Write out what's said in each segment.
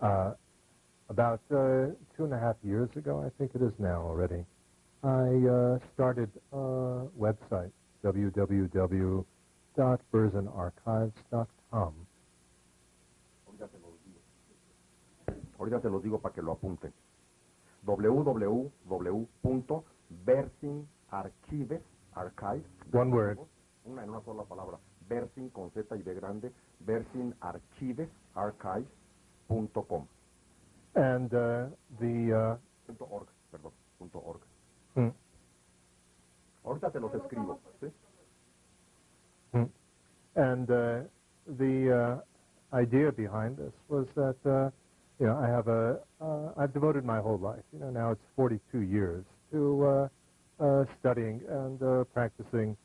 About 2.5 years ago, I think it is now already, I started a website, www.berzenarchives.com. Ahorita te los digo para que lo apunten. www.berzinarchives, one word, en una sola palabra, Berzin con Z y B grande, berzinarchives.com. And .org, perdón, .org. Hmm. Ahorita te los escribo, ¿sí? And the idea behind this was that, I have I've devoted my whole life, now it's 42 years, to studying and practicing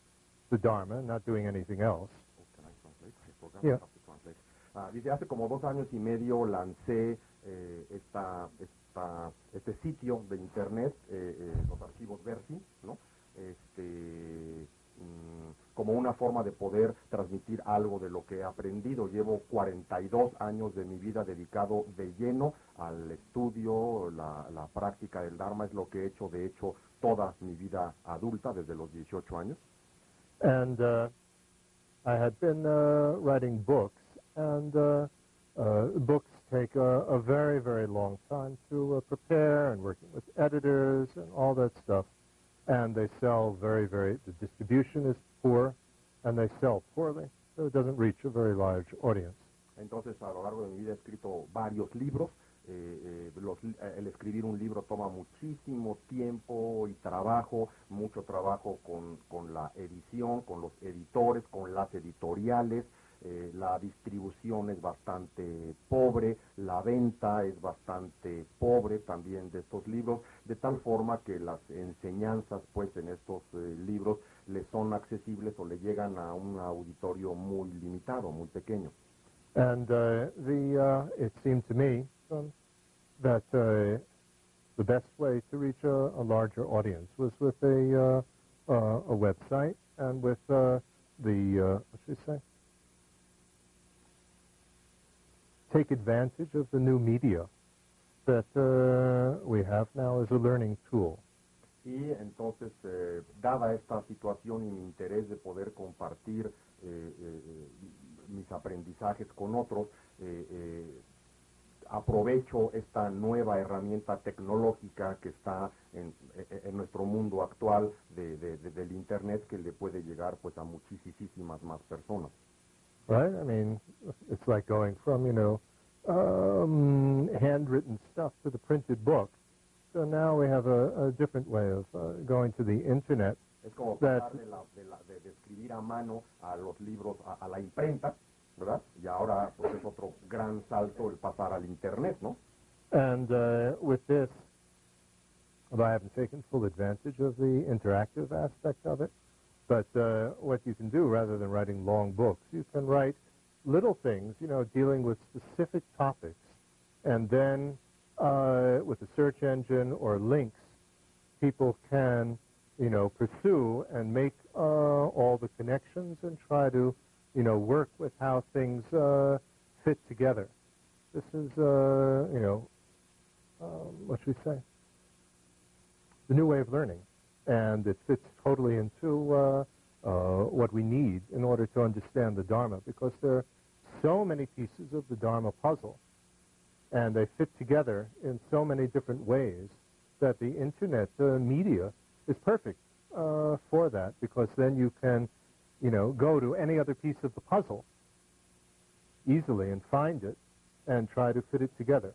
the Dharma, not doing anything else. Oh, can I translate? I forgot Yeah. how to translate. Dice, hace como 2 años y medio lancé este sitio de internet, los archivos Berzin, ¿no? Como una forma de poder transmitir algo de lo que he aprendido. Llevo 42 años de mi vida dedicado de lleno al estudio, la práctica del Dharma, es lo que he hecho, de hecho, toda mi vida adulta, desde los 18 años. And I had been writing books, and books take a very, very long time to prepare, and working with editors and all that stuff. And they sell the distribution is poor, and they sell poorly, so it doesn't reach a very large audience. Entonces, a lo largo de mi vida he escrito varios libros. El escribir un libro toma muchísimo tiempo y trabajo, mucho trabajo con la edición, con los editores, con las editoriales. La distribución es bastante pobre, la venta es bastante pobre también de estos libros, de tal forma que las enseñanzas pues en estos libros les son accesibles o le llegan a un auditorio muy limitado, muy pequeño. And it seemed to me that the best way to reach a larger audience was with a website and with what should I say? Take advantage of the new media that we have now as a learning tool. Y entonces, dada esta situación y mi interés de poder compartir mis aprendizajes con otros, aprovecho esta nueva herramienta tecnológica que está en nuestro mundo actual del Internet, que le puede llegar pues a muchísimas más personas. Right? I mean, it's like going from, handwritten stuff to the printed book. So now we have a different way of going to the Internet. Es como pasar de escribir a mano a los libros a la imprenta, ¿verdad? Y ahora pues es otro gran salto el pasar al Internet, ¿no? And with this, I haven't taken full advantage of the interactive aspect of it. But what you can do, rather than writing long books, you can write little things, dealing with specific topics. And then with a search engine or links, people can, pursue and make all the connections and try to, work with how things fit together. This is, what should we say? The new way of learning. And it fits totally into what we need in order to understand the Dharma, because there are so many pieces of the Dharma puzzle, and they fit together in so many different ways that the Internet media is perfect for that, because then you can, go to any other piece of the puzzle easily and find it and try to fit it together.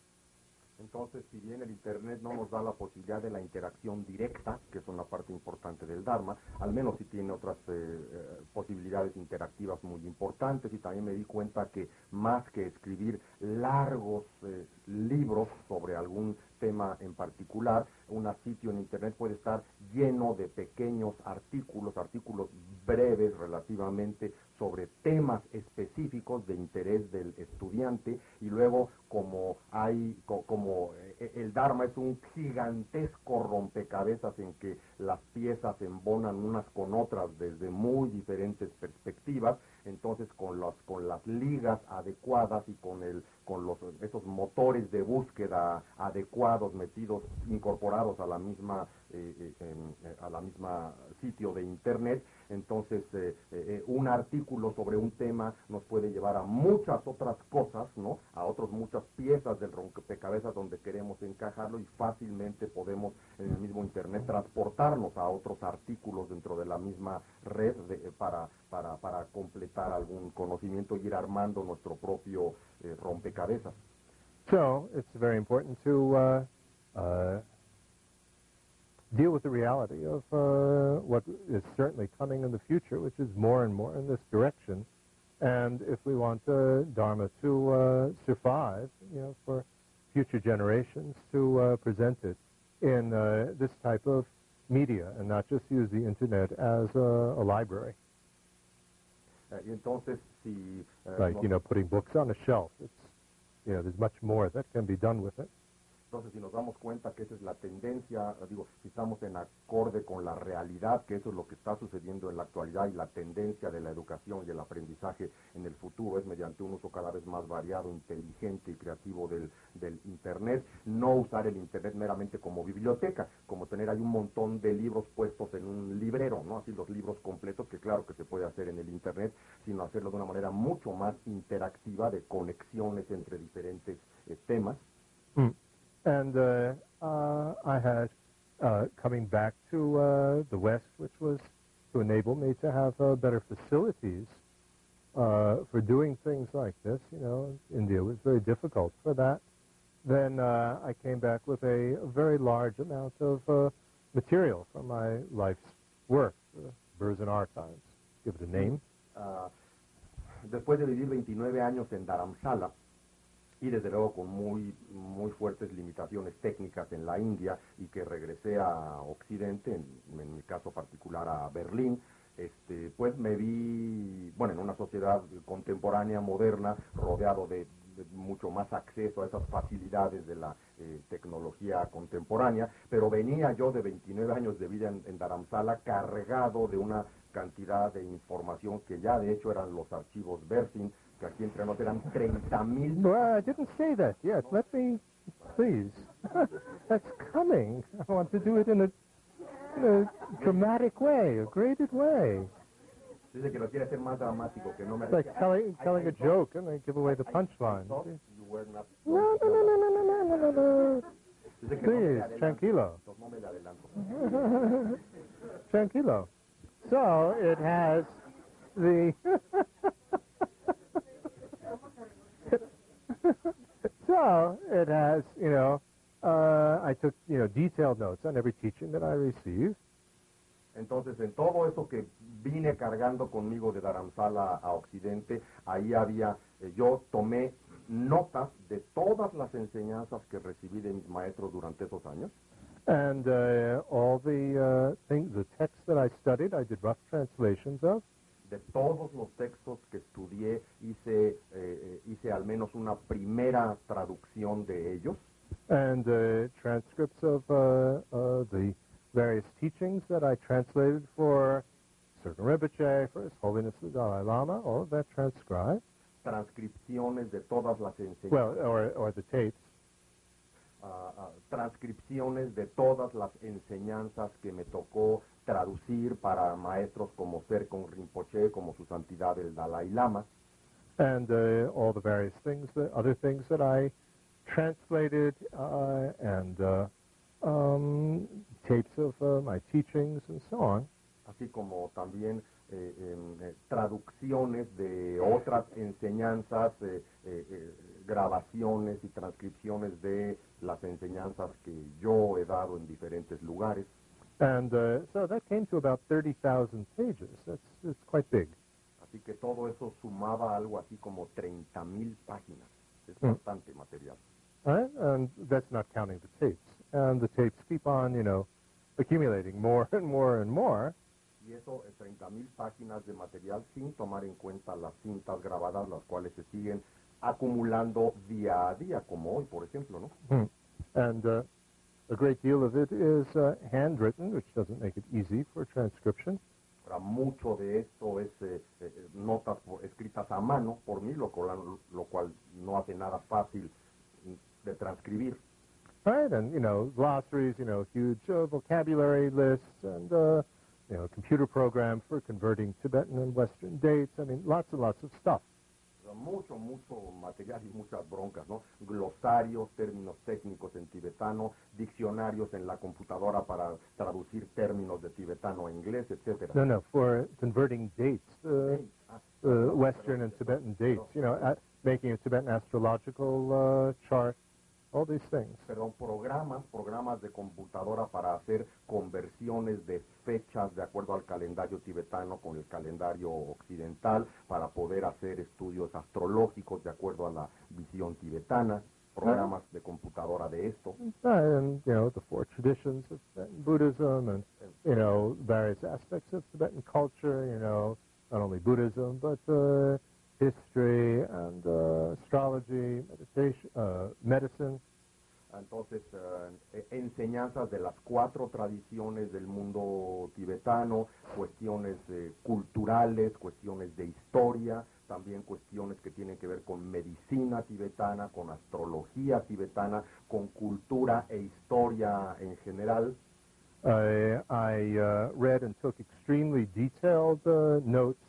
Entonces, si bien el Internet no nos da la posibilidad de la interacción directa, que es una parte importante del Dharma, al menos sí tiene otras posibilidades interactivas muy importantes, y también me di cuenta que más que escribir largos libros sobre algún tema en particular, un sitio en Internet puede estar lleno de pequeños artículos breves relativamente sobre temas específicos de interés del estudiante, y luego como el Dharma es un gigantesco rompecabezas en que las piezas se embonan unas con otras desde muy diferentes perspectivas, entonces con las ligas adecuadas y con esos motores de búsqueda adecuados incorporados a la misma sitio de internet, entonces un artículo sobre un tema nos puede llevar a muchas otras cosas, ¿no? A muchas piezas del rompecabezas donde queremos encajarlo, y fácilmente podemos en el mismo internet transportarnos a otros artículos dentro de la misma red para completar algún conocimiento y ir armando nuestro propio rompecabezas. So it's very important to deal with the reality of what is certainly coming in the future, which is more and more in this direction. And if we want Dharma to survive, for future generations, to present it in this type of media and not just use the internet as a library. Y entonces, si like putting books on a shelf, it's there's much more that can be done with it. Entonces, si nos damos cuenta que esa es la tendencia, si estamos en acorde con la realidad, que eso es lo que está sucediendo en la actualidad, y la tendencia de la educación y el aprendizaje en el futuro es mediante un uso cada vez más variado, inteligente y creativo del Internet, no usar el Internet meramente como biblioteca, como tener ahí un montón de libros puestos en un librero, ¿no? Así los libros completos, que claro que se puede hacer en el Internet, sino hacerlo de una manera mucho más interactiva, de conexiones entre diferentes temas. And I had, coming back to the West, which was to enable me to have better facilities for doing things like this. India was very difficult for that. Then I came back with a very large amount of material from my life's work, Berzin Archives. Give it a name. Después de vivir 29 años en Dharamshala, y desde luego con muy fuertes limitaciones técnicas en la India, y que regresé a Occidente, en mi caso particular a Berlín, pues me vi, en una sociedad contemporánea, moderna, rodeado de mucho más acceso a esas facilidades de la tecnología contemporánea, pero venía yo de 29 años de vida en Dharamshala cargado de una cantidad de información que ya de hecho eran los archivos Berzin, que aquí entre nosotros eran 30,000. Well, I didn't say that yet. Let me, please. That's coming. I want to do it in a dramatic way, a graded way. Dice que lo quiere hacer más dramático, que no me... It's like telling a joke and they give away the punchline. No. Please, tranquilo. No me adelanto. Tranquilo. So it has the... So it has, I took, detailed notes on every teaching that I received. Entonces, en todo eso que vine cargando conmigo de Dharamshala a Occidente, ahí yo tomé notas de todas las enseñanzas que recibí de mis maestros durante esos años. And all the texts that I studied, I did rough translations of. De todos los textos que estudié, hice al menos una primera traducción de ellos. And transcripts of the various teachings that I translated for Sir Rinpoche, for His Holiness the Dalai Lama, all of that transcribed. Transcripciones de todas las enseñanzas. Well, or the tapes. Transcripciones de todas las enseñanzas que me tocó traducir para maestros como Serkon Rinpoche, como su santidad el Dalai Lama. And all the various things, other things that I translated and tapes of my teachings and so on. Así como también traducciones de otras enseñanzas, grabaciones y transcripciones de las enseñanzas que yo he dado en diferentes lugares. And so that came to about 30,000 pages. It's quite big. Así que todo eso sumaba algo así como 30,000 páginas. Es bastante material. Right? And that's not counting the tapes. And the tapes keep on, accumulating more and more and more. Y eso, 30,000 páginas de material sin tomar en cuenta las cintas grabadas, las cuales se siguen acumulando día a día, como hoy, por ejemplo, ¿no? And a great deal of it is handwritten, which doesn't make it easy for transcription. mucho de esto es notas escritas a mano por mí, lo cual no hace nada fácil de transcribir. Right, and, glossaries, huge vocabulary lists, and, computer programs for converting Tibetan and Western dates. I mean, lots and lots of stuff. Mucho material y muchas broncas, ¿no? Glosarios, términos técnicos en tibetano, diccionarios en la computadora para traducir términos de tibetano a inglés, etcétera. No, for converting dates, Western and Tibetan dates, making a Tibetan astrological chart, all these things. Perdón, programas de computadora para hacer conversiones de fechas de acuerdo al calendario tibetano con el calendario occidental, para poder hacer estudios astrológicos de acuerdo a la visión tibetana, programas de computadora de esto. And, the four traditions of Tibetan Buddhism and, various aspects of Tibetan culture, not only Buddhism, but history and astrology, meditation, medicine. Entonces, enseñanzas de las 4 tradiciones del mundo tibetano, cuestiones culturales, cuestiones de historia, también cuestiones que tienen que ver con medicina tibetana, con astrología tibetana, con cultura e historia en general. I read and took extremely detailed notes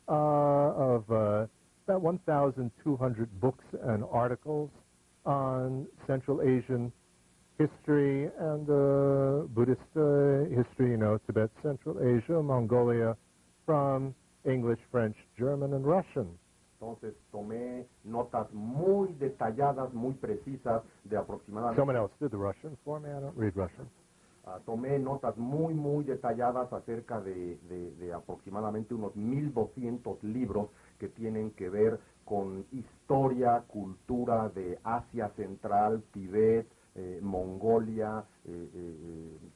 of about 1,200 books and articles on Central Asian history and Buddhist history, Tibet, Central Asia, Mongolia, from English, French, German, and Russian. Entonces tomé notas muy detalladas, muy precisas de aproximadamente... Someone else did the Russian for me. I don't read Russian. Tomé notas muy detalladas acerca de aproximadamente unos 1,200 libros que tienen que ver con historia, cultura de Asia Central, Tibet, Mongolia,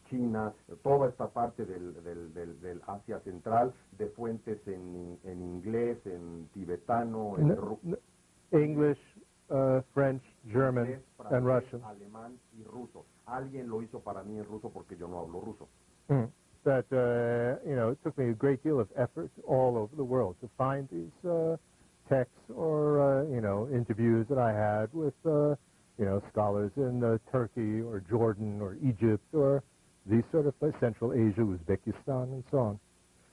China, toda esta parte del Asia Central, de fuentes en inglés, en tibetano, en English, French, German, inglés, francés, and Russian. Alemán y ruso. Alguien lo hizo para mí en ruso porque yo no hablo ruso. But, it took me a great deal of effort all over the world to find these texts or, interviews that I had with, scholars in Turkey or Jordan or Egypt or these sort of places, Central Asia, Uzbekistan, and so on.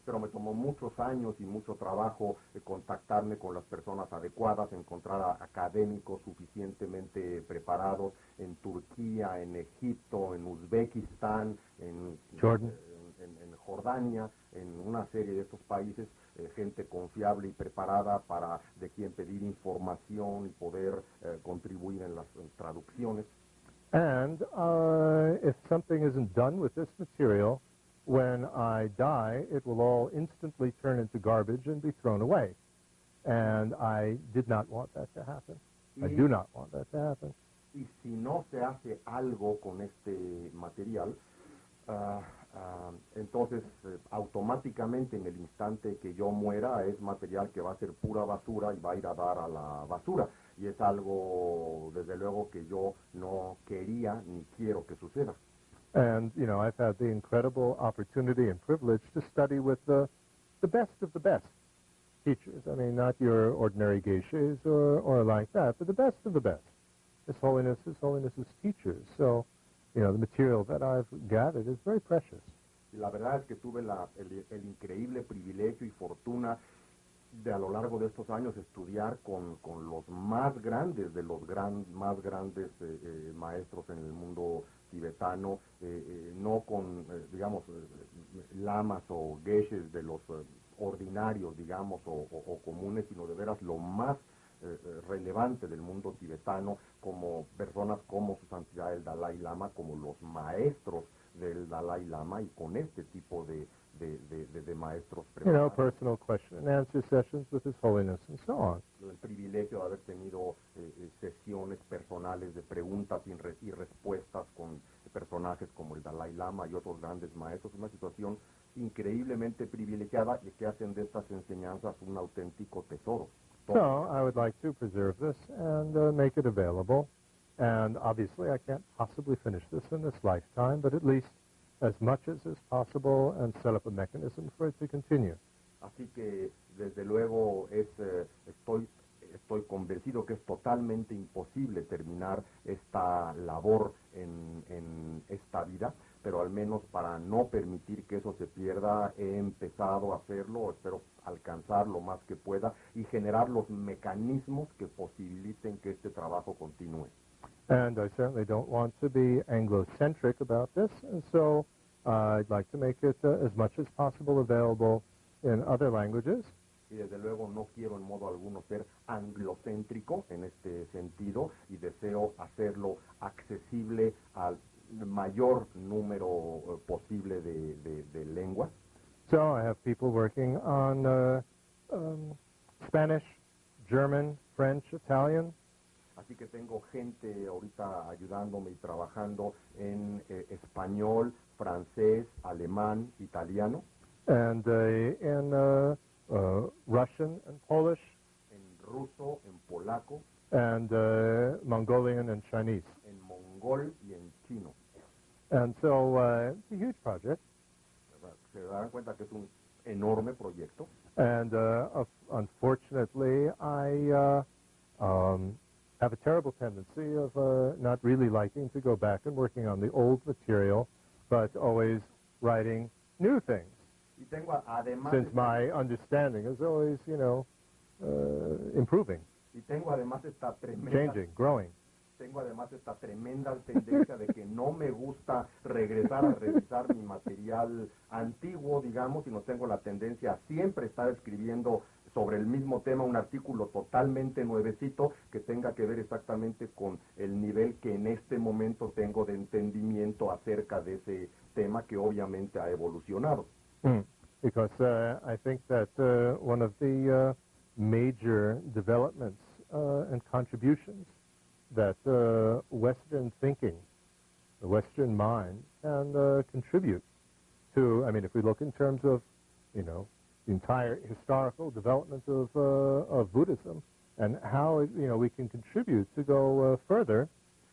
Pero me tomó muchos años y mucho trabajo contactarme con las personas adecuadas, encontrar a académicos suficientemente preparados en Turquía, en Egipto, en Uzbekistán, en Jordan. En Jordania, en una serie de estos países, gente confiable y preparada de quien pedir información y poder contribuir en las traducciones. And if something isn't done with this material, when I die, it will all instantly turn into garbage and be thrown away. And I did not want that to happen. I do not want that to happen. Y si no se hace algo con este material, entonces automáticamente en el instante que yo muera es material que va a ser pura basura y va a ir a dar a la basura. Y es algo, desde luego, que yo no quería ni quiero que suceda. And, I've had the incredible opportunity and privilege to study with the best of the best teachers. I mean, not your ordinary geishas or like that, but the best of the best. His Holiness's teachers. So, the material that I've gathered is very precious. Y la verdad es que tuve el increíble privilegio y fortuna de a lo largo de estos años estudiar con los más grandes de los más grandes maestros en el mundo tibetano, no con, lamas o geshes de los ordinarios, digamos, o comunes, sino de veras lo más relevante del mundo tibetano, como personas como su santidad el Dalai Lama, como los maestros del Dalai Lama, y con este tipo de maestros preparados. Personal question and answer sessions with His Holiness and so on. El privilegio de haber tenido sesiones personales de preguntas y respuestas con personajes como el Dalai Lama y otros grandes maestros, una situación increíblemente privilegiada y que hacen de estas enseñanzas un auténtico tesoro. So I would like to preserve this and make it available. And obviously I can't possibly finish this in this lifetime, but at least as much as is possible and set up a mechanism for it to continue. Así que, desde luego, estoy convencido que es totalmente imposible terminar esta labor en esta vida, pero al menos para no permitir que eso se pierda, he empezado a hacerlo, espero alcanzar lo más que pueda y generar los mecanismos que posibiliten que este trabajo continúe. And I certainly don't want to be Anglo-centric about this, and so I'd like to make it as much as possible available in other languages. Y desde luego no quiero en modo alguno ser anglocéntrico en este sentido y deseo hacerlo accesible al mayor número posible de lenguas. So I have people working on Spanish, German, French, Italian. Así que tengo gente ahorita ayudándome y trabajando en español, francés, alemán, italiano. And in Russian and Polish. En ruso, en polaco. And Mongolian and Chinese. En mongol y en chino. And so it's a huge project. Se darán cuenta que es un enorme proyecto. And unfortunately, I have a terrible tendency of not really liking to go back and working on the old material, but always writing new things. Y tengo además Since my understanding is always, improving, y tengo además esta tremenda changing, growing. Tengo además esta tremenda tendencia de que no me gusta regresar a revisar mi material antiguo, digamos, sino tengo la tendencia a siempre estar escribiendo sobre el mismo tema un artículo totalmente nuevecito que tenga que ver exactamente con el nivel que en este momento tengo de entendimiento acerca de ese tema que obviamente ha evolucionado. Because I think that one of the major developments and contributions that Western thinking, the Western mind, can contribute to, I mean, if we look in terms of, the entire historical development of Buddhism and how, we can contribute to go further.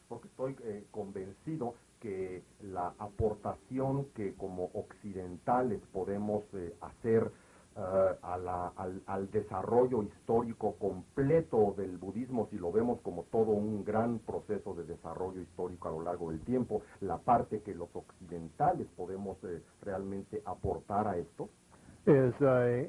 Porque estoy convencido que la aportación que como occidentales podemos hacer al desarrollo histórico completo del budismo, si lo vemos como todo un gran proceso de desarrollo histórico a lo largo del tiempo, la parte que los occidentales podemos realmente aportar a esto, is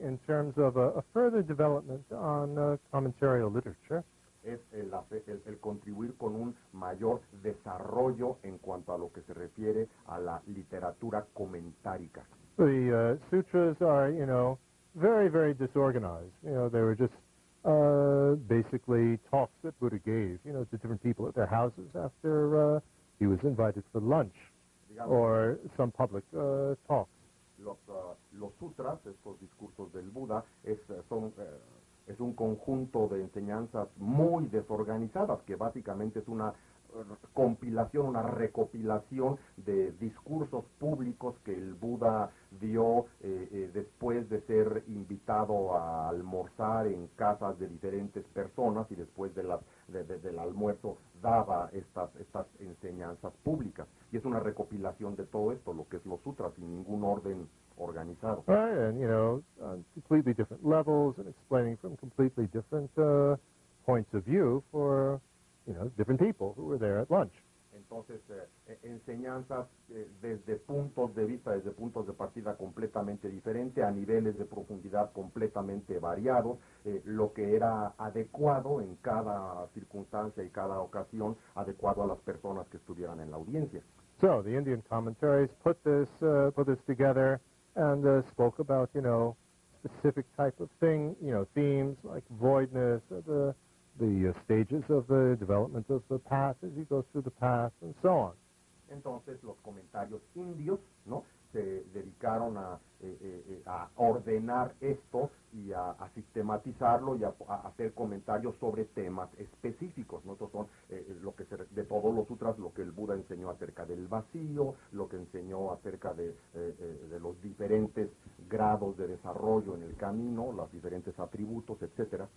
in terms of a further development on commentarial literature. Es el contribuir con un mayor desarrollo en cuanto a lo que se refiere a la literatura comentárica. The sutras are, very, very disorganized. They were just basically talks that Buddha gave, to different people at their houses after he was invited for lunch, or some public talks. Los sutras, estos discursos del Buda, es un conjunto de enseñanzas muy desorganizadas, que básicamente es una compilación, una recopilación de discursos públicos que el Buda dio después de ser invitado a almorzar en casas de diferentes personas y después del almuerzo daba estas enseñanzas públicas. Y es una recopilación de todo esto, lo que es los sutras, sin ningún orden organizado. Right, and, on completely different levels and explaining from completely different points of view for, different people who were there at lunch. Entonces, enseñanzas desde puntos de partida completamente diferentes, a niveles de profundidad completamente variados, lo que era adecuado en cada circunstancia y cada ocasión, adecuado a las personas que estuvieran en la audiencia. So the Indian commentaries put this together and spoke about, specific type of thing, themes like voidness, the stages of the development of the path as you go through the path, and so on. Entonces los comentarios indios, se dedicaron a ordenar esto y a sistematizarlo y a hacer comentarios sobre temas específicos, ¿no? Estos son de todos los sutras, lo que el Buda enseñó acerca del vacío, lo que enseñó acerca de los diferentes grados de desarrollo en el camino, los diferentes atributos, etcétera.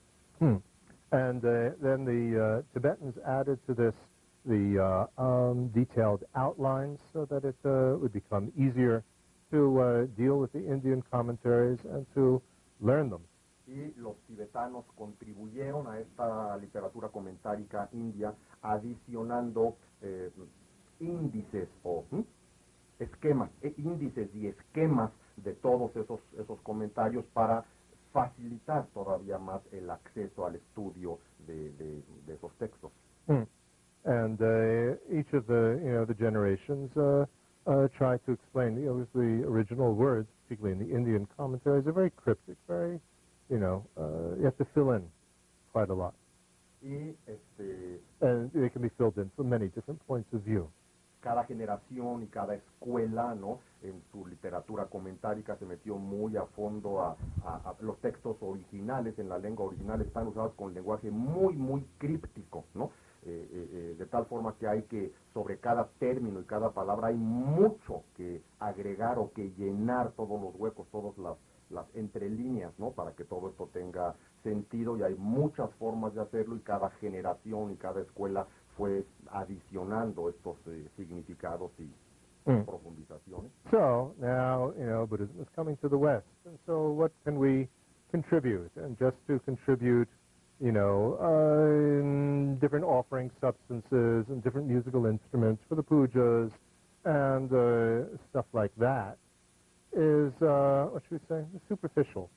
And then the Tibetans added to this detailed outlines so that it would become easier to deal with the Indian commentaries and to learn them. Y los tibetanos contribuyeron a esta literatura comentárica india adicionando índices o esquemas, índices y esquemas de todos esos comentarios para facilitar todavía más el acceso al estudio de esos textos. And each of the generations tried to explain the original words, particularly in the Indian commentaries, are very cryptic, very, you have to fill in quite a lot. Y And they can be filled in from many different points of view. cada generación y cada escuela, ¿no?, en su literatura comentárica se metió muy a fondo a los textos originales, en la lengua original están usados con lenguaje muy, muy críptico, ¿no? De tal forma que hay que, sobre cada término y cada palabra, hay mucho que agregar o que llenar todos los huecos, todas las entrelíneas, ¿no?, para que todo esto tenga sentido, y hay muchas formas de hacerlo, y cada generación y cada escuela fue adicionando estos significados y profundizaciones. So now, Buddhism is coming to the West, and so what can we contribute? And just to contribute, different offering substances and different musical instruments for the pujas and stuff like that is, what should we say, superficial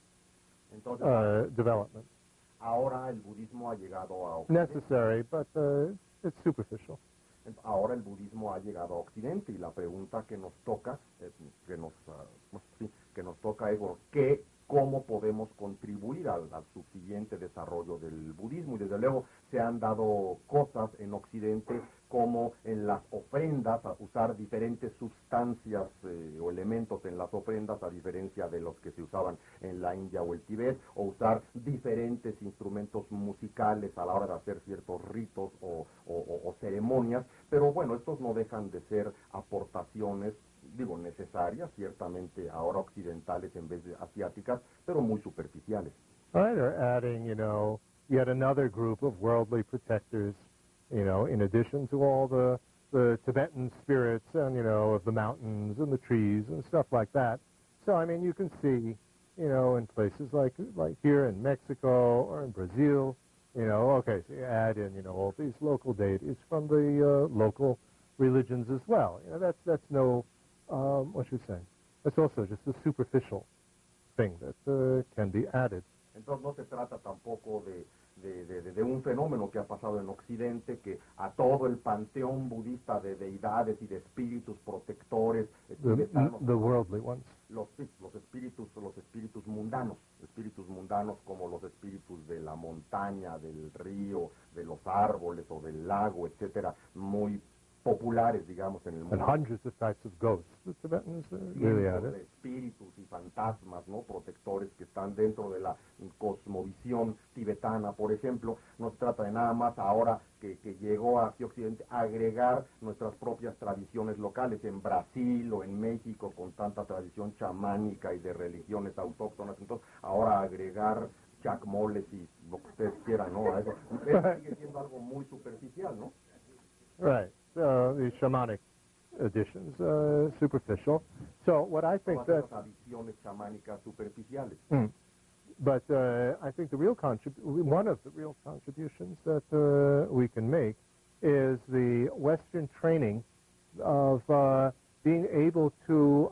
Entonces, development. ahora el budismo ha llegado a Occidente. Necessary, but it's superficial. Ahora el budismo ha llegado a Occidente, y la pregunta que nos toca, que nos toca es, bueno, cómo podemos contribuir al subsiguiente desarrollo del budismo. Y desde luego se han dado cosas en Occidente, como en las ofrendas, a usar diferentes sustancias o elementos en las ofrendas, a diferencia de los que se usaban en la India o el Tíbet, o usar diferentes instrumentos musicales a la hora de hacer ciertos ritos o ceremonias. Pero bueno, estos no dejan de ser aportaciones, digo, necesarias, ciertamente ahora occidentales en vez de asiáticas, pero muy superficiales. Right, or adding, yet another group of worldly protectors, in addition to all the Tibetan spirits and, of the mountains and the trees and stuff like that. So, I mean, you can see, in places like here in Mexico or in Brazil, okay, so you add in, all these local deities from the local religions as well. That's no, what should we say? That's also just a superficial thing that can be added. Entonces no se trata tampoco de un fenómeno que ha pasado en Occidente, que a todo el panteón budista de deidades y de espíritus protectores tibetanos, the worldly ones. Los espíritus mundanos como los espíritus de la montaña, del río, de los árboles o del lago, etcétera, muy populares, digamos, en el mundo. And hundreds of types of ghosts. The Tibetans really had De it. espíritus y fantasmas, ¿no?, protectores que están dentro de la cosmovisión tibetana, por ejemplo. No se trata de nada más, ahora que llegó hacia Occidente, agregar nuestras propias tradiciones locales. En Brasil o en México, con tanta tradición chamánica y de religiones autóctonas, entonces ahora agregar chacmoles y lo que ustedes quieran, ¿no?, a eso. Eso sigue siendo algo muy superficial, ¿no? Right. The shamanic additions, superficial. So what I think Todas that, esas adiciones chamánicas superficiales. but I think the real one of the real contributions that we can make is the Western training of being able to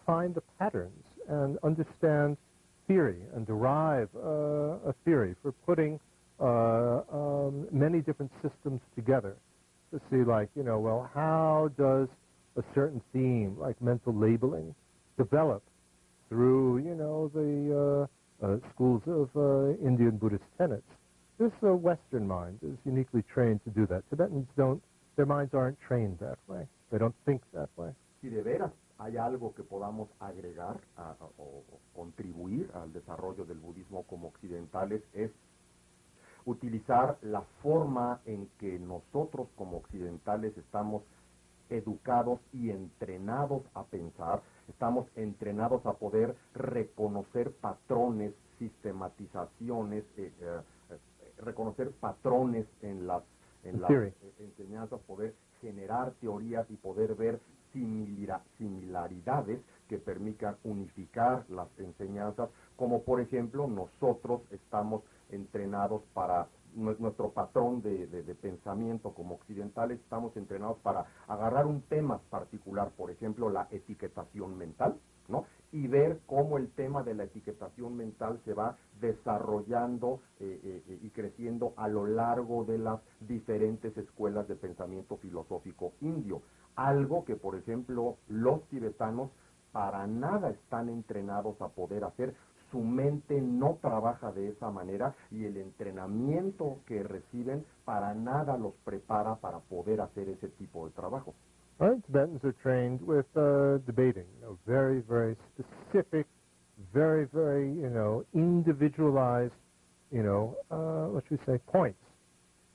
find the patterns and understand theory and derive a theory for putting many different systems together. To see, well, how does a certain theme, like mental labeling, develop through, the schools of Indian Buddhist tenets? This Western mind is uniquely trained to do that. Tibetans their minds aren't trained that way. They don't think that way. Si de veras hay algo que podamos agregar o contribuir al desarrollo del budismo como occidentales, es utilizar la forma en que nosotros como occidentales estamos educados y entrenados a pensar, estamos entrenados a poder reconocer patrones, reconocer patrones en las enseñanzas, poder teorías y poder ver similaridades que permitan unificar las enseñanzas, como por ejemplo nosotros estamos entrenados para, nuestro patrón de pensamiento como occidentales, estamos entrenados para agarrar un tema particular, por ejemplo la etiquetación mental, ¿no? Y ver cómo el tema de la etiquetación mental se va desarrollando y creciendo a lo largo de las diferentes escuelas de pensamiento filosófico indio. Algo que, por ejemplo, los tibetanos para nada están entrenados a poder hacer. Su mente no trabaja de esa manera y el entrenamiento que reciben para nada los prepara para poder hacer ese tipo de trabajo. Right? Tibetans are trained with debating, very, very specific, very, very, individualized, what should we say, points.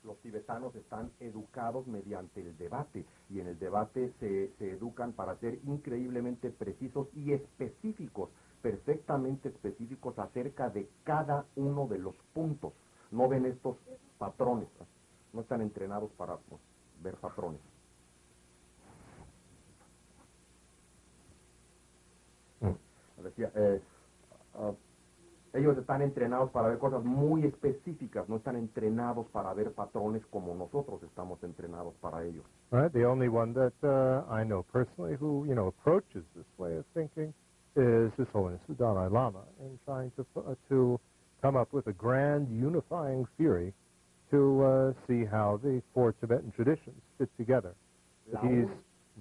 Los tibetanos están educados mediante el debate y en el debate se educan para ser increíblemente precisos y específicos, perfectamente específicos acerca de cada uno de los puntos. No ven estos patrones, no están entrenados para ver patrones. Decía, ellos están entrenados para ver cosas muy específicas, no están entrenados para ver patrones como nosotros estamos entrenados para ellos. Right? The only one that I know personally who, approaches this way of thinking is His Holiness the Dalai Lama, in trying to come up with a grand unifying theory to see how the four Tibetan traditions fit together. He's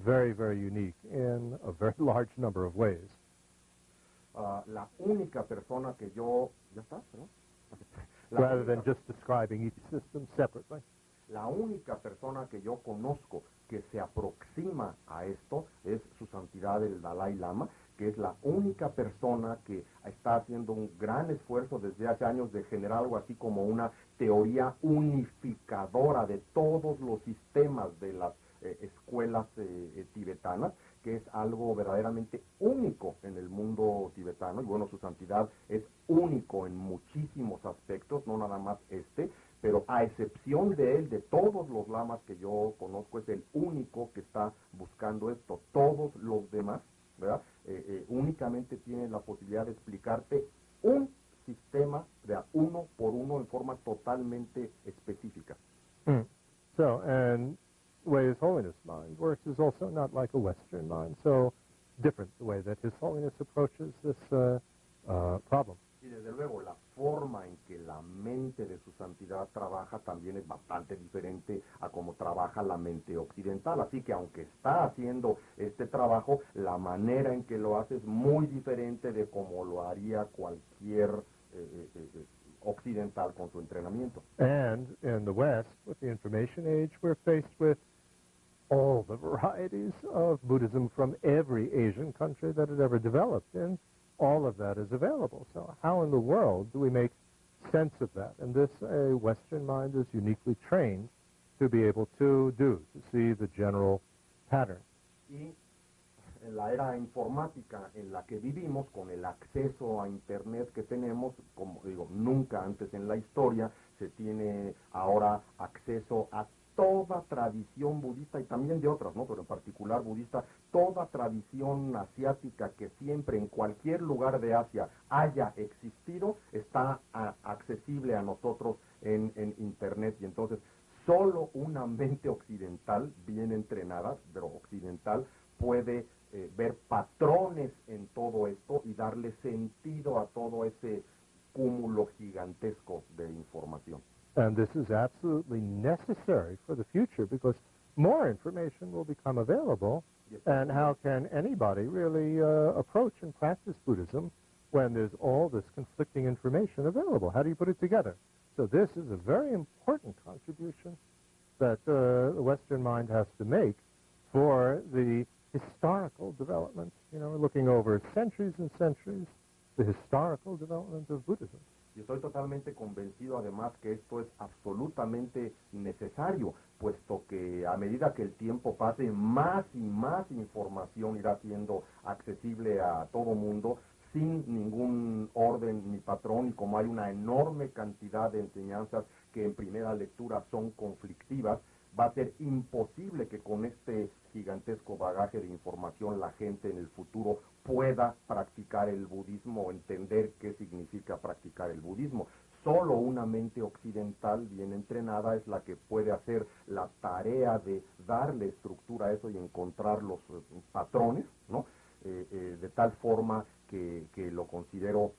very, very unique in a very large number of ways. La única persona que yo... ¿Ya está? ¿No? Rather than just describing each system separately. La única persona que yo conozco que se aproxima a esto es Su Santidad el Dalai Lama, que es la única persona que está haciendo un gran esfuerzo desde hace años de generar algo así como una teoría unificadora de todos los sistemas de las escuelas tibetanas, que es algo verdaderamente único en el mundo tibetano. Y bueno, Su Santidad es único en muchísimos aspectos, no nada más pero a excepción de él, de todos los lamas que yo conozco, es el único que está buscando esto. Todos los demás, ¿verdad? Únicamente tienen la posibilidad de explicarte un sistema de uno por uno en forma totalmente específica. So, and the way His Holiness mind works is also not like a Western mind, so different the way that His Holiness approaches this problem. Y desde luego la forma en que la mente de Su Santidad trabaja también es bastante diferente a cómo trabaja la mente occidental. Así que aunque está haciendo este trabajo, la manera en que lo hace es muy diferente de cómo lo haría cualquier occidental con su entrenamiento. And in the West, with the information age, we're faced with all the varieties of Buddhism from every Asian country that had ever developed, and all of that is available. So how in the world do we make sense of that? And this, a Western mind is uniquely trained to be able to do, to see the general pattern. Y en la era informática en la que vivimos, con el acceso a Internet que tenemos, como digo, nunca antes en la historia se tiene ahora acceso a toda tradición budista y también de otras, ¿no? Pero en particular budista, toda tradición asiática que siempre en cualquier lugar de Asia haya existido, está accesible a nosotros en Internet. Y entonces, solo una mente occidental, bien entrenada, pero occidental, puede ver patrones en todo esto y darle sentido a todo ese cúmulo gigantesco de información. And this is absolutely necessary for the future because more information will become available. And how can anybody really approach and practice Buddhism when there's all this conflicting information available? How do you put it together? So this is a very important contribution that the Western mind has to make for the historical development, looking over centuries and centuries, the historical development of Buddhism. Y estoy totalmente convencido además que esto es absolutamente necesario, puesto que a medida que el tiempo pase, más y más información irá siendo accesible a todo mundo, sin ningún orden ni patrón, y como hay una enorme cantidad de enseñanzas que en primera lectura son conflictivas, va a ser imposible que con este gigantesco bagaje de información la gente en el futuro pueda practicar el budismo o entender qué significa practicar el budismo. Solo una mente occidental bien entrenada es la que puede hacer la tarea de darle estructura a eso y encontrar los patrones, ¿no? De tal forma que lo considero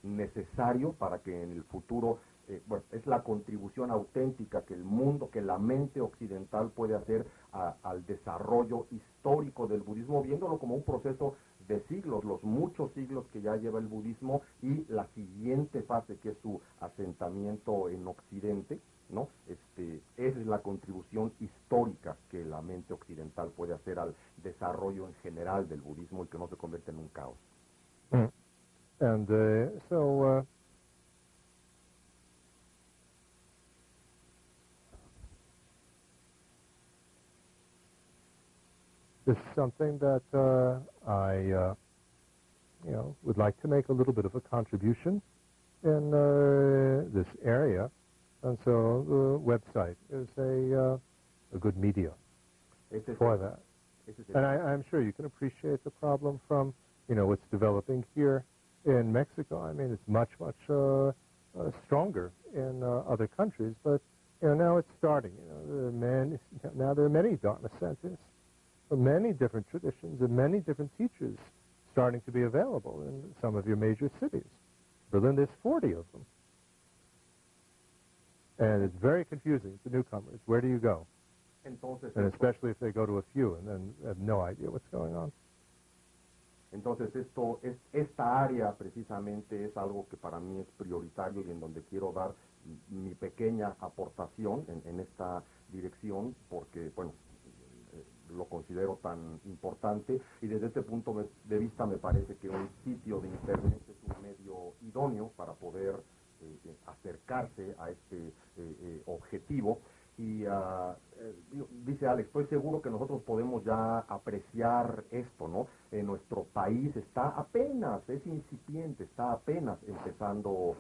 necesario para que en el futuro, bueno, es la contribución auténtica que el mundo, que la mente occidental puede hacer al desarrollo histórico del budismo, viéndolo como un proceso de siglos, los muchos siglos que ya lleva el budismo y la siguiente fase que es su asentamiento en Occidente, ¿no? Esa es la contribución histórica que la mente occidental puede hacer al desarrollo en general del budismo y que no se convierta en un caos. And so this is something that I would like to make a little bit of a contribution in this area, and so the website is a good media for that. And I'm sure you can appreciate the problem from what's developing here in Mexico. I mean, it's much stronger in other countries, but now it's starting. Now there are many Dharma centers, many different traditions, and many different teachers starting to be available in some of your major cities. Berlin, there's 40 of them. And it's very confusing to newcomers. Where do you go? Entonces, And especially if they go to a few and then have no idea what's going on. Entonces esta área precisamente es algo que para mí es prioritario y en donde quiero dar mi pequeña aportación en esta dirección porque, bueno, lo considero tan importante y desde este punto de vista me parece que un sitio de internet es un medio idóneo para poder acercarse a este objetivo. Y dice Alex, estoy seguro que nosotros podemos ya apreciar esto, ¿no? En nuestro país está apenas, es incipiente, está apenas empezando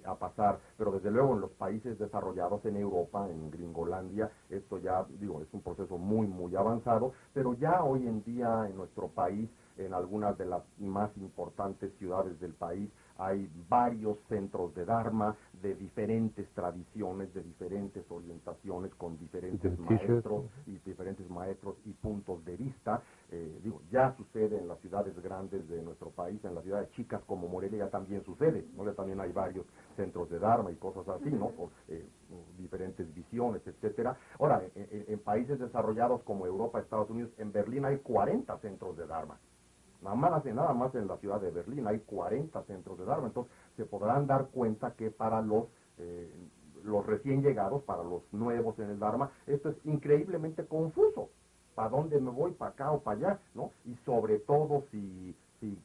a pasar, pero desde luego en los países desarrollados, en Europa, en Gringolandia, esto ya, digo, es un proceso muy avanzado, pero ya hoy en día en nuestro país, en algunas de las más importantes ciudades del país, hay varios centros de Dharma, de diferentes tradiciones, de diferentes orientaciones, con diferentes maestros y puntos de vista. Ya sucede en las ciudades grandes de nuestro país, en las ciudades chicas como Morelia ya también sucede, ¿no? Ya también hay varios centros de Dharma y cosas así, ¿no? Por diferentes visiones, etcétera. Ahora, en países desarrollados como Europa, Estados Unidos, en Berlín hay 40 centros de Dharma. Nada más en la ciudad de Berlín hay 40 centros de Dharma, entonces se podrán dar cuenta que para los recién llegados, para los nuevos en el Dharma, esto es increíblemente confuso. ¿Para dónde me voy? ¿Para acá o para allá? ¿No? Y sobre todo si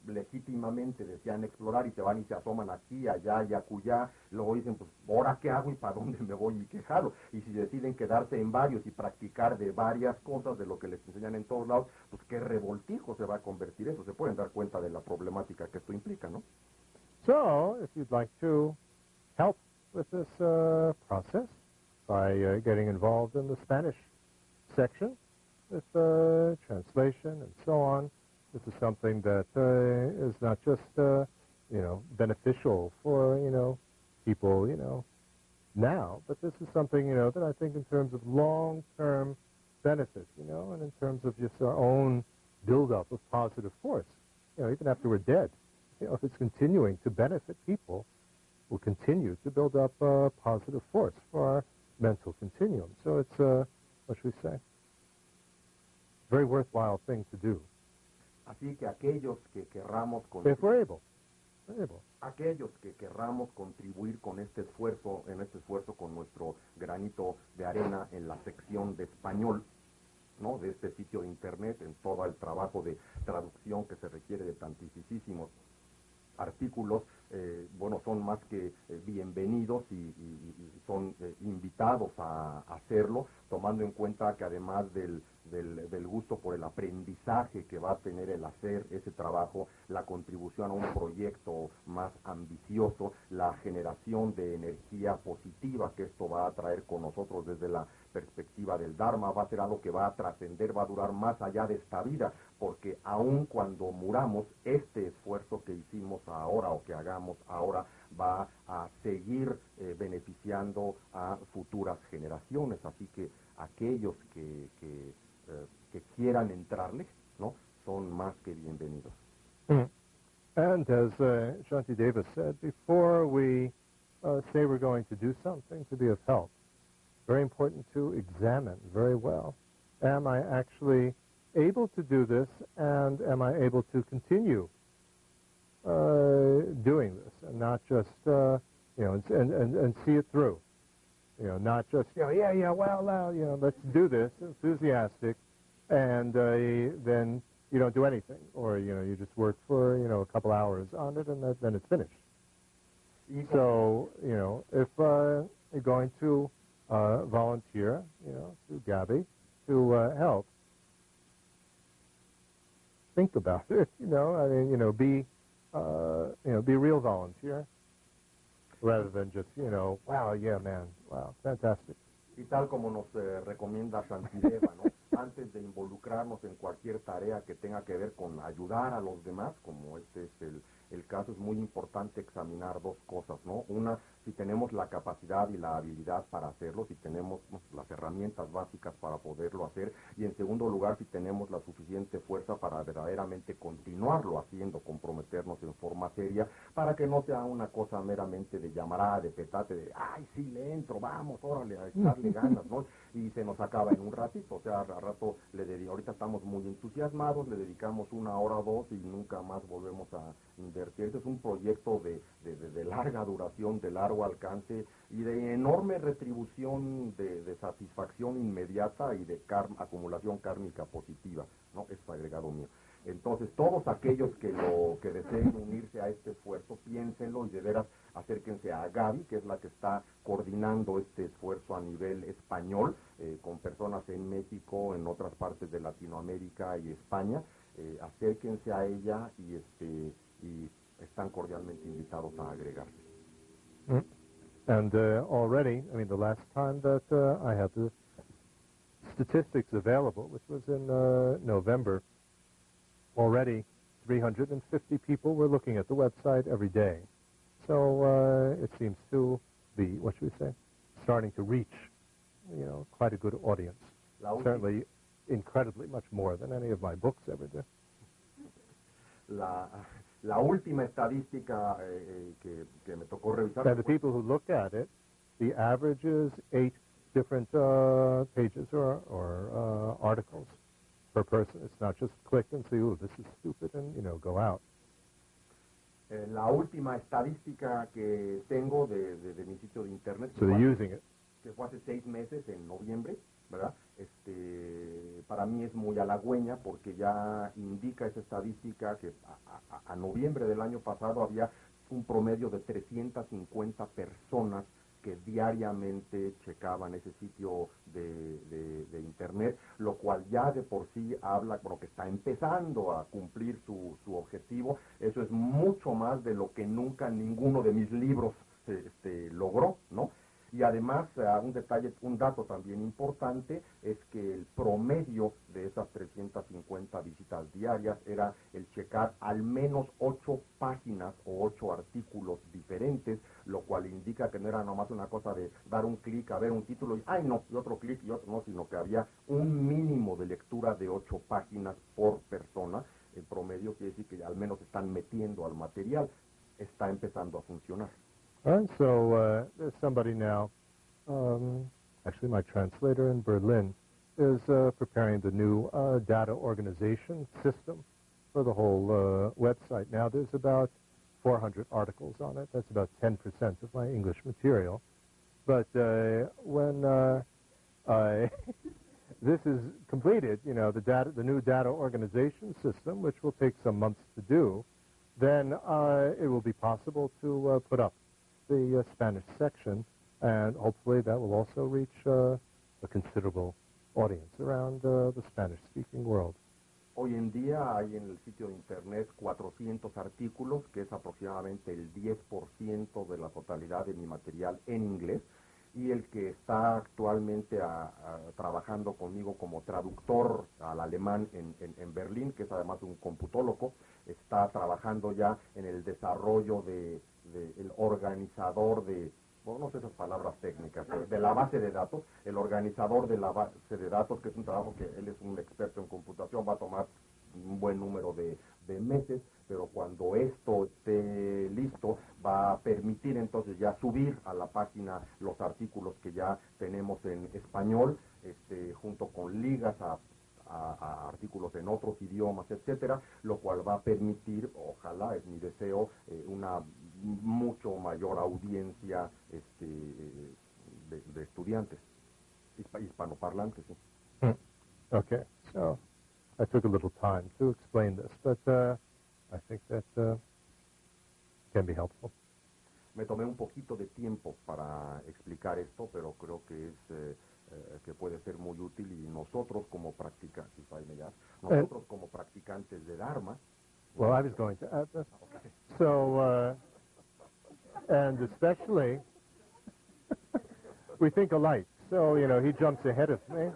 legítimamente desean explorar y se van y se asoman aquí, allá y acullá, luego dicen, pues, ¿ahora qué hago y para dónde me voy y qué jalo? Y si deciden quedarse en varios y practicar de varias cosas, de lo que les enseñan en todos lados, pues qué revoltijo se va a convertir eso. Se pueden dar cuenta de la problemática que esto implica, ¿no? So, if you'd like to help with this process by getting involved in the Spanish section with translation and so on, this is something that is not just, beneficial for, people, now, but this is something, that I think in terms of long-term benefit, and in terms of just our own build-up of positive force, even after we're dead, if it's continuing to benefit people, we'll continue to build up positive force for our mental continuum. So it's, what should we say, very worthwhile thing to do. Así que aquellos que querramos If we're able. Aquellos que querramos contribuir con este esfuerzo, con nuestro granito de arena en la sección de español, ¿no? De este sitio de internet, en todo el trabajo de traducción que se requiere de tantísimos artículos, bueno, son más que bienvenidos y son invitados a hacerlo, tomando en cuenta que además del del gusto por el aprendizaje que va a tener el hacer ese trabajo, la contribución a un proyecto más ambicioso, la generación de energía positiva que esto va a traer con nosotros desde la perspectiva del Dharma, va a ser algo que va a trascender, va a durar más allá de esta vida, porque aun cuando muramos, este esfuerzo que hicimos ahora o que hagamos ahora va a seguir beneficiando a futuras generaciones, así que aquellos que quieran entrarle, ¿no?, son más que bienvenidos. Mm. And as Shantideva said, before we say we're going to do something to be of help, very important to examine very well, am I actually able to do this, and am I able to continue doing this, and not just, and see it through. Not just, let's do this, enthusiastic, and then you don't do anything, or, you just work for, a couple hours on it, and then it's finished. So, if you're going to volunteer, through Gabby, to help, think about it, be a real volunteer, rather than just, wow, yeah, man, wow, fantastic. Y tal como nos recomienda Shantideva, ¿no? Antes de involucrarnos en cualquier tarea que tenga que ver con ayudar a los demás, como este es el caso, es muy importante examinar dos cosas, ¿no? Una, si tenemos la capacidad y la habilidad para hacerlo, si tenemos las herramientas básicas para poderlo hacer, y en segundo lugar, si tenemos la suficiente fuerza para verdaderamente continuarlo haciendo, comprometernos en forma seria, para que no sea una cosa meramente de llamará, de petate, de, ay, sí, le entro, vamos, órale, a echarle ganas, ¿no? Y se nos acaba en un ratito, o sea, al rato ahorita estamos muy entusiasmados, le dedicamos 1 hora o 2 y nunca más volvemos a invertir. Este es un proyecto de larga duración, de largo alcance y de enorme retribución de satisfacción inmediata y de acumulación kármica positiva, ¿no? Es agregado mío. Entonces, todos aquellos que deseen unirse a este esfuerzo, piénsenlo y de veras acérquense a Gaby, que es la que está coordinando este esfuerzo a nivel español, con personas en México, en otras partes de Latinoamérica y España. Acérquense a ella y están cordialmente invitados a agregarse. Mm. And already, the last time that I had the statistics available, which was in November, already 350 people were looking at the website every day. So it seems to be, what should we say, starting to reach, quite a good audience. Certainly incredibly much more than any of my books ever did. La última estadística que me tocó revisar... And the people who look at it, the average is 8 different pages or articles per person. It's not just click and see, oh, this is stupid, and, go out. La última estadística que tengo de mi sitio de internet, so they're using it. Que fue hace 6 meses, en noviembre, ¿verdad? Para mí es muy halagüeña porque ya indica esa estadística que a noviembre del año pasado había un promedio de 350 personas que diariamente checaban ese sitio de internet, lo cual ya de por sí habla, bueno, que está empezando a cumplir su objetivo. Eso es mucho más de lo que nunca ninguno de mis libros logró, ¿no? Y además, un dato también importante es que el promedio de esas 350 visitas diarias era el checar al menos 8 páginas o 8 artículos diferentes, lo cual indica que no era nomás una cosa de dar un clic a ver un título y ¡ay no! Y otro clic y otro no, sino que había un mínimo de lectura de 8 páginas por persona. El promedio quiere decir que al menos están metiendo al material, está empezando a funcionar. And so there's somebody now, actually my translator in Berlin, is preparing the new data organization system for the whole website. Now there's about 400 articles on it. That's about 10% of my English material. But when this is completed, the new data organization system, which will take some months to do, then it will be possible to put up the Spanish section, and hopefully that will also reach a considerable audience around the Spanish-speaking world. Hoy en día hay en el sitio de internet 400 artículos, que es aproximadamente el 10% de la totalidad de mi material en inglés, y el que está actualmente trabajando conmigo como traductor al alemán en Berlín, que es además un computólogo, está trabajando ya en el desarrollo el organizador de, bueno, no sé esas palabras técnicas, de la base de datos, el organizador de la base de datos, que es un trabajo que él es un experto en computación, va a tomar un buen número de meses, pero cuando esto esté listo va a permitir entonces ya subir a la página los artículos que ya tenemos en español, junto con ligas a artículos en otros idiomas, etcétera, lo cual va a permitir, ojalá, es mi deseo, una mucho mayor audiencia de estudiantes hispanoparlantes. ¿Sí? Okay, so I took a little time to explain this, but I think that can be helpful. Me tomé un poquito de tiempo para explicar esto, pero creo que es que puede ser muy útil, y nosotros como practicantes, nosotros como practicantes de Dharma. Well, I was going to add this. Okay. So, and especially, we think alike. So, you know, he jumps ahead of me.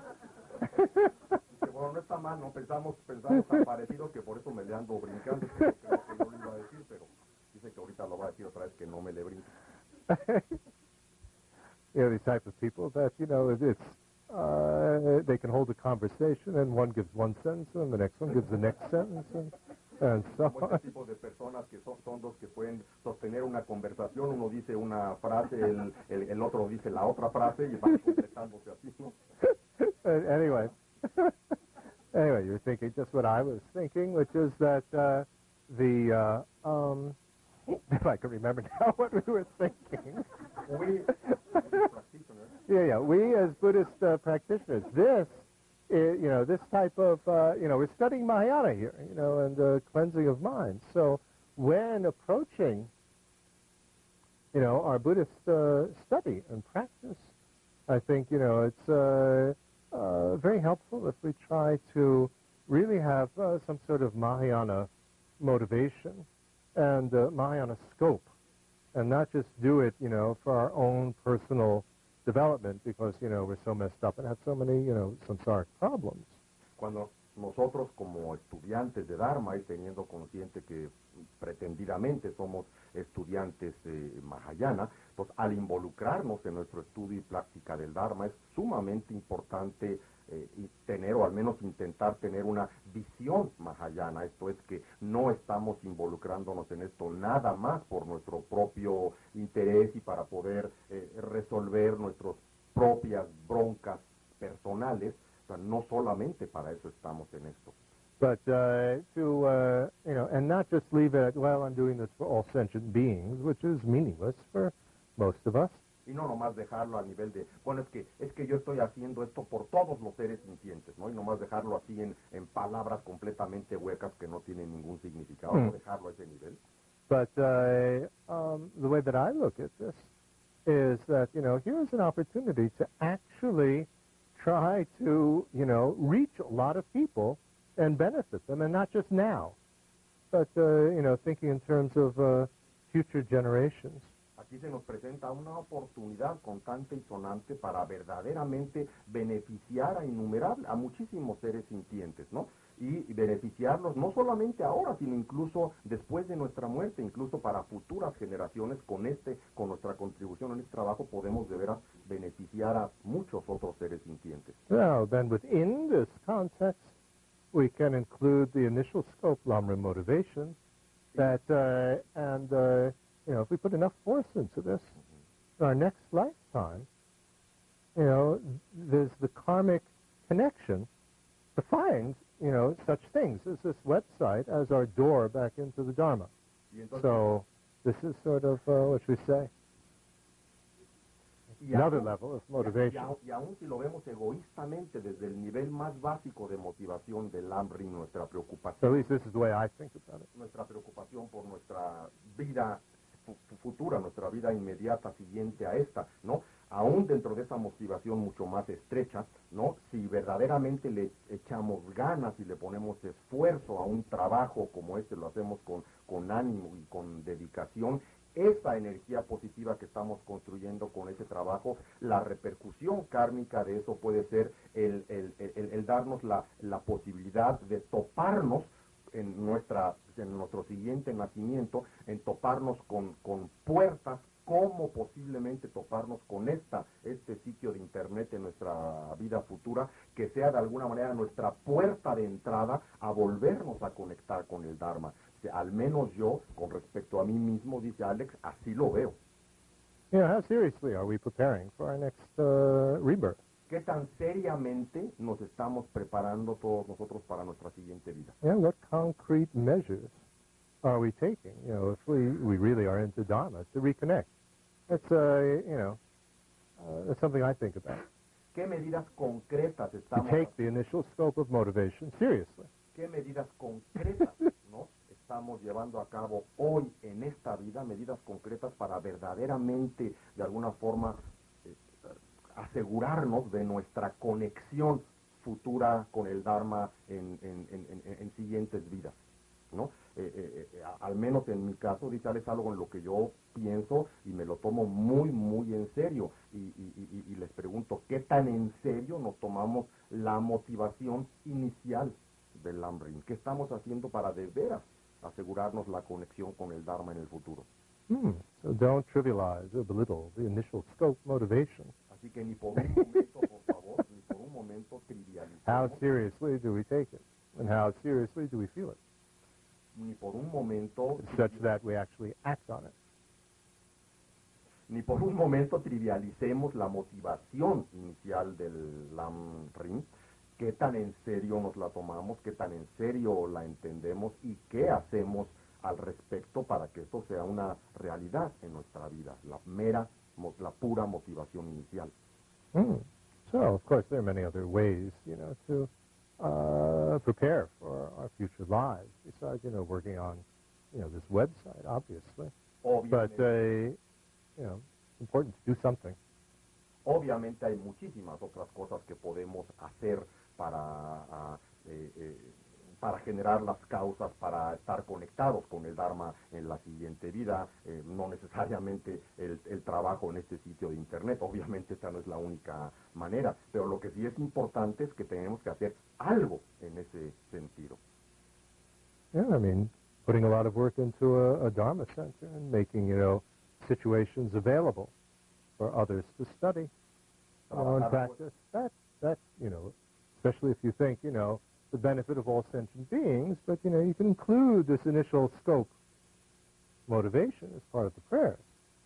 Bueno, no está mal, no pensamos tan parecido, que por eso me le ando brincando. Creo que yo lo iba a decir, pero dice que ahorita lo va a decir otra vez, que no me le brinque. You know, these type of people that, you know, they can hold a conversation, and one gives one sentence, and the next one gives the next sentence, and so on. Este tipo de personas que son los que pueden sostener una conversación, uno dice una frase, el otro dice la otra frase, y van completándose así, ¿no? Anyway, you're thinking just what I was thinking, which is that if I can remember now what we were thinking. We as Buddhist practitioners, this type of, we're studying Mahayana here, and cleansing of mind. So when approaching, our Buddhist study and practice, I think, it's very helpful if we try to really have some sort of Mahayana motivation and Mahayana scope, and not just do it, for our own personal development, because, we're so messed up and have so many, samsaric problems. Cuando nosotros como estudiantes de Dharma, y teniendo consciente que pretendidamente somos estudiantes de Mahayana, pues al involucrarnos en nuestro estudio y práctica del Dharma es sumamente importante tener, o al menos intentar tener, una visión mahayana. Esto es, que no estamos involucrándonos en esto nada más por nuestro propio interés y para poder resolver nuestras propias broncas personales. O sea, no solamente para eso estamos en esto. But and not just leave it at, well, I'm doing this for all sentient beings, which is meaningless for most of us. Y no nomás dejarlo a nivel de, bueno, es que yo estoy haciendo esto por todos los seres sintientes, ¿no? Y nomás dejarlo así en palabras completamente huecas que no tienen ningún significado, no dejarlo a ese nivel. But the way that I look at this is that, here's an opportunity to actually try to, reach a lot of people and benefit them, and not just now, but, thinking in terms of future generations. Aquí se nos presenta una oportunidad constante y sonante para verdaderamente beneficiar a muchísimos seres sintientes, ¿no? Y beneficiarlos no solamente ahora, sino incluso después de nuestra muerte, incluso para futuras generaciones. Con nuestra contribución en este trabajo podemos de veras beneficiar a muchos otros seres sintientes. Well, then within this context, we can include the initial scope, Lamrim motivation, that, if we put enough force into this, in our next lifetime, there's the karmic connection to find, such things as this website as our door back into the Dharma. So this is sort of what we say. Another level of motivation. Y aún si lo vemos egoístamente desde el nivel más básico de motivación del Lamrim, nuestra preocupación. So at least this is the way I think about it. Nuestra preocupación por nuestra vida futura, nuestra vida inmediata siguiente a esta, ¿no? aún dentro de esa motivación mucho más estrecha, ¿no? Si verdaderamente le echamos ganas y le ponemos esfuerzo a un trabajo como este, lo hacemos con ánimo y con dedicación, esa energía positiva que estamos construyendo con ese trabajo, la repercusión kármica de eso puede ser el darnos la posibilidad de toparnos en nuestro siguiente nacimiento, en toparnos con puertas, como posiblemente toparnos con este sitio de internet en nuestra vida futura, que sea de alguna manera nuestra puerta de entrada a volvernos a conectar con el Dharma. O sea, al menos yo, con respecto a mí mismo, dice Alex, así lo veo. How seriously are we preparing for our next rebirth? ¿Qué tan seriamente nos estamos preparando todos nosotros para nuestra siguiente vida? What concrete measures are we taking, if we really are into Dharma, to reconnect? That's, that's something I think about. ¿Qué medidas concretas To estamos take the initial scope of motivation seriously. ¿Qué medidas concretas ¿no? estamos llevando a cabo hoy en esta vida? Medidas concretas para verdaderamente, de alguna forma, asegurarnos de nuestra conexión futura con el Dharma en siguientes vidas, ¿no? Al menos en mi caso, dice Alex, algo en lo que yo pienso y me lo tomo muy, muy en serio. Y les pregunto, ¿qué tan en serio nos tomamos la motivación inicial del Lamrim? ¿Qué estamos haciendo para de veras asegurarnos la conexión con el Dharma en el futuro? So don't trivialize or belittle the initial scope motivation. Así que ni por un momento, por favor, ni por un momento trivialicemos. How seriously do we take it? And how seriously do we feel it? Ni por un momento Such that we actually act on it. Ni por un momento trivialicemos la motivación inicial del Lamrim, qué tan en serio nos la tomamos, qué tan en serio la entendemos y qué hacemos al respecto para que esto sea una realidad en nuestra vida, la pura motivación inicial. So, of course, there are many other ways, to prepare for our future lives, besides, working on, this website, obviously. But, it's important to do something. Obviamente hay muchísimas otras cosas que podemos hacer para generar las causas, para estar conectados con el Dharma en la siguiente vida, no necesariamente el trabajo en este sitio de internet, obviamente esta no es la única manera, pero lo que sí es importante es que tenemos que hacer algo en ese sentido. Yeah, putting a lot of work into a Dharma center and making, situations available for others to study, and practice. That, especially if you think, the benefit of all sentient beings, but, you can include this initial scope motivation as part of the prayers.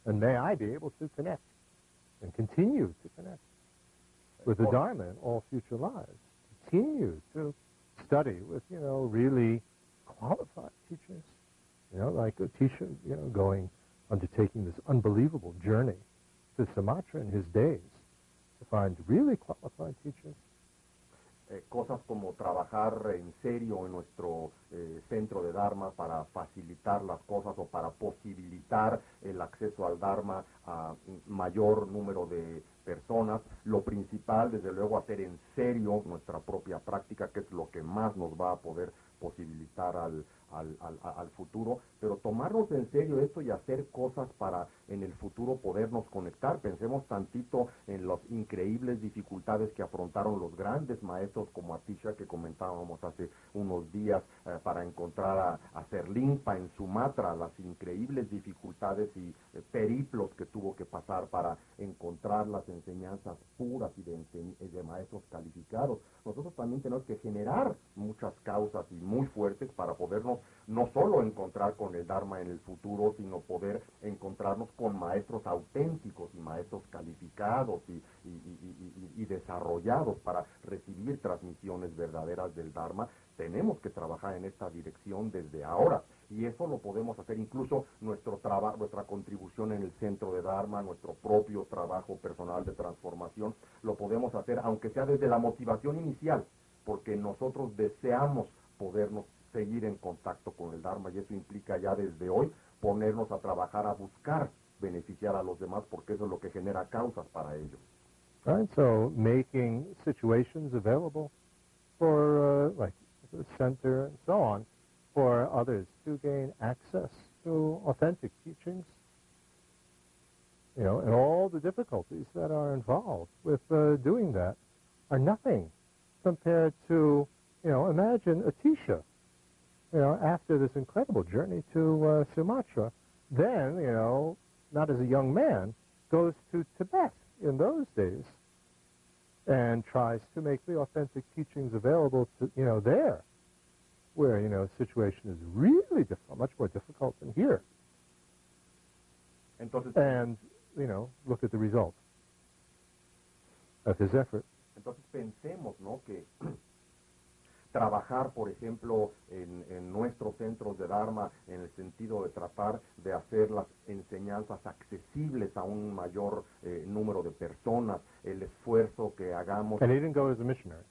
And may I be able to connect and continue to connect with the Dharma in all future lives. Continue to study with, really qualified teachers. Like a teacher, undertaking this unbelievable journey to Sumatra in his days to find really qualified teachers. Cosas como trabajar en serio en nuestro centro de Dharma para facilitar las cosas o para posibilitar el acceso al Dharma a mayor número de personas. Lo principal, desde luego, hacer en serio nuestra propia práctica, que es lo que más nos va a poder posibilitar al futuro, pero tomarnos en serio esto y hacer cosas para en el futuro podernos conectar. Pensemos tantito en las increíbles dificultades que afrontaron los grandes maestros como Atisha, que comentábamos hace unos días, para encontrar a Serlingpa en Sumatra, las increíbles dificultades y periplos que tuvo que pasar para encontrar las enseñanzas puras y de maestros calificados. Nosotros también tenemos que generar muchas causas y muy fuertes para podernos no solo encontrar con el Dharma en el futuro, sino poder encontrarnos con maestros auténticos y maestros calificados y desarrollados para recibir transmisiones verdaderas del Dharma. Tenemos que trabajar en esta dirección desde ahora, y eso lo podemos hacer incluso nuestra contribución en el centro de Dharma, nuestro propio trabajo personal de transformación, lo podemos hacer aunque sea desde la motivación inicial, porque nosotros deseamos podernos seguir en contacto con el Dharma, y eso implica ya desde hoy ponernos a trabajar, a buscar beneficiar a los demás, porque eso es lo que genera causas para ellos. Right, so making situations available for, like the center and so on, for others to gain access to authentic teachings, and all the difficulties that are involved with doing that are nothing compared to, imagine Atisha, after this incredible journey to Sumatra, then, not as a young man, goes to Tibet in those days and tries to make the authentic teachings available to, there, where, the situation is really difficult, much more difficult than here. Entonces, and, look at the result of his effort. Entonces pensemos, ¿no?, que trabajar, por ejemplo, en nuestros centros de Dharma en el sentido de tratar de hacer las enseñanzas accesibles a un mayor número de personas, el esfuerzo que hagamos. And he didn't go as a missionary.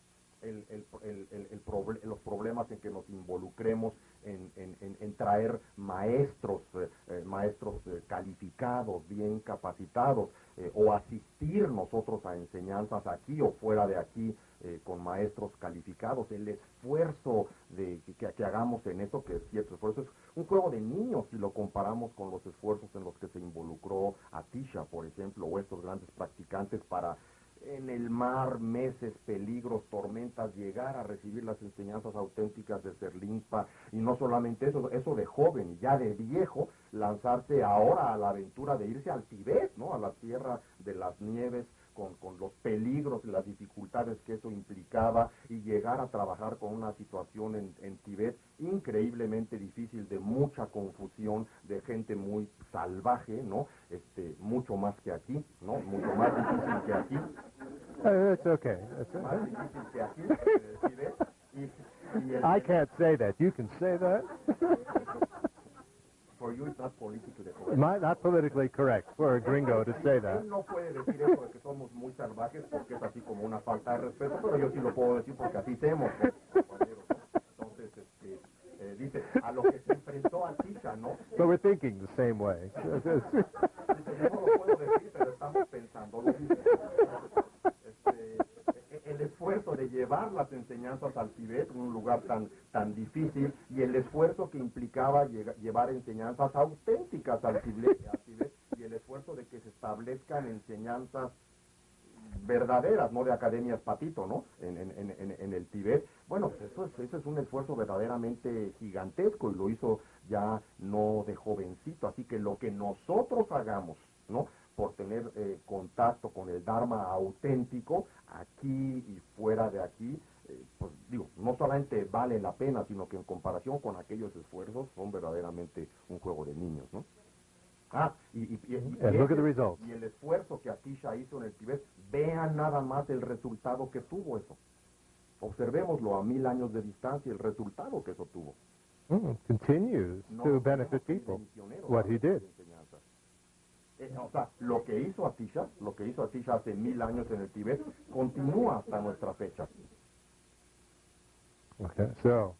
Los problemas en que nos involucremos en traer maestros calificados, bien capacitados, o asistir nosotros a enseñanzas aquí o fuera de aquí con maestros calificados. El esfuerzo que hagamos en eso, que es cierto esfuerzo, es un juego de niños si lo comparamos con los esfuerzos en los que se involucró Atisha, por ejemplo, o estos grandes practicantes para en el mar, meses, peligros, tormentas, llegar a recibir las enseñanzas auténticas de Serlingpa, y no solamente eso de joven y ya de viejo, lanzarse ahora a la aventura de irse al Tibet, ¿no?, a la tierra de las nieves, con los peligros y las dificultades que eso implicaba, y llegar a trabajar con una situación en Tibet increíblemente difícil, de mucha confusión, de gente muy salvaje, ¿no?, mucho más que aquí, ¿no?, mucho más difícil que aquí. It's okay. Más difícil que aquí, Tibet. I can't say that. You can say that. For you it's not politically correct. Not politically correct for a gringo to say that. Él no puede decir eso de que somos muy salvajes porque es así como una falta de respeto, pero yo sí lo puedo decir porque así somos, compañeros, ¿no? Entonces, dice, a lo que se enfrentó Atisha, ¿no? So we're thinking the same way. Dice, yo no lo puedo decir, pero estamos pensando lo mismo. El esfuerzo de llevar las enseñanzas al Tibet, un lugar tan difícil, y el esfuerzo que implicaba llevar enseñanzas auténticas al Tibet, y el esfuerzo de que se establezcan enseñanzas verdaderas, no de academias patito, ¿no?, en el Tibet. Bueno, pues eso es un esfuerzo verdaderamente gigantesco, y lo hizo ya no de jovencito. Así que lo que nosotros hagamos, ¿no?, por tener contacto con el Dharma auténtico, aquí y fuera de aquí, pues digo, no solamente vale la pena, sino que en comparación con aquellos esfuerzos son verdaderamente un juego de niños, ¿no? Y el esfuerzo que Atisha hizo en el Tibet, vean nada más el resultado que tuvo eso. Observémoslo a 1000 años de distancia, el resultado que eso tuvo. Continues to benefit people, what he did. O sea, lo que hizo Atisha hace 1000 años en el Tibet, continúa hasta nuestra fecha. Okay, so